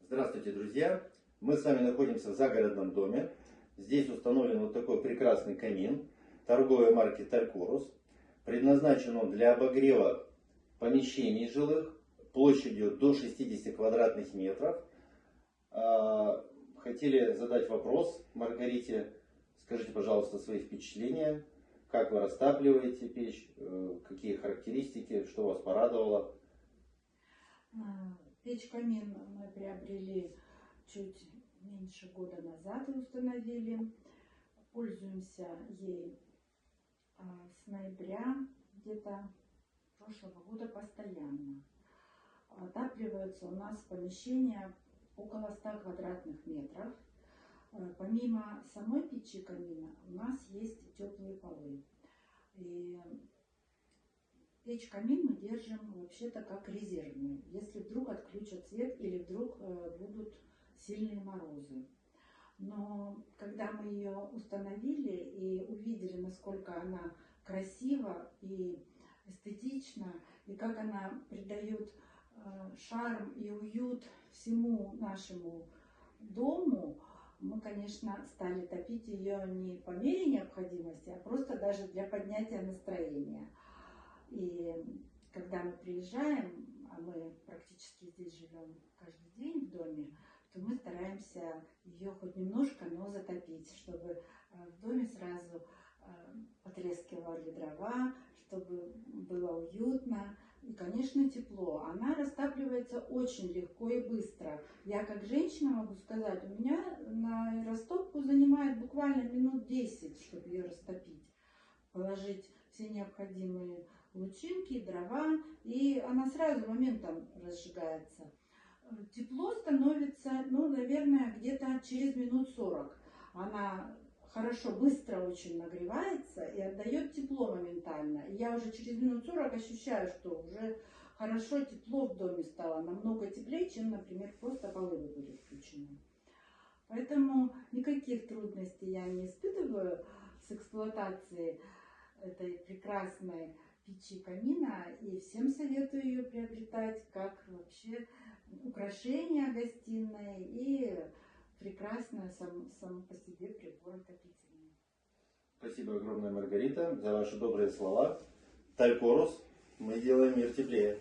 Здравствуйте, друзья! Мы с вами находимся в загородном доме. Здесь установлен вот такой прекрасный камин торговой марки Talcorus. Предназначен он для обогрева помещений жилых площадью до 60 квадратных метров. Хотели задать вопрос Маргарите. Скажите, пожалуйста, свои впечатления. Как вы растапливаете печь? Какие характеристики? Что вас порадовало? Печь-камин мы приобрели чуть меньше года назад и установили. Пользуемся ей с ноября где-то прошлого года постоянно. Отапливается у нас помещение около 100 квадратных метров. Помимо самой печи камина у нас есть теплые полы. И печь-камин мы держим вообще-то как резервную, если вдруг отключат свет или вдруг будут сильные морозы. Но когда мы ее установили и увидели, насколько она красива и эстетична, и как она придает шарм и уют всему нашему дому, мы, конечно, стали топить ее не по мере необходимости, а просто даже для поднятия настроения. И когда мы приезжаем, а мы практически здесь живем каждый день в доме, то мы стараемся ее хоть немножко, но затопить, чтобы в доме сразу потрескивали дрова, чтобы было уютно и, конечно, тепло. Она растапливается очень легко и быстро. Я как женщина могу сказать, у меня на растопку занимает буквально минут 10, чтобы ее растопить, положить все необходимые лучинки, дрова, и она сразу моментом разжигается. Тепло становится, наверное, где-то через минут 40. Она хорошо, быстро очень нагревается и отдает тепло моментально. И я уже через минут 40 ощущаю, что уже хорошо тепло в доме стало, намного теплее, чем, например, просто полы были включены. Поэтому никаких трудностей я не испытываю с эксплуатацией этой прекрасной печи камина, и всем советую ее приобретать как вообще украшение гостиной и прекрасное сам по себе прибор отопительный. Спасибо огромное, Маргарита, за ваши добрые слова. Talcorus, мы делаем мир теплее.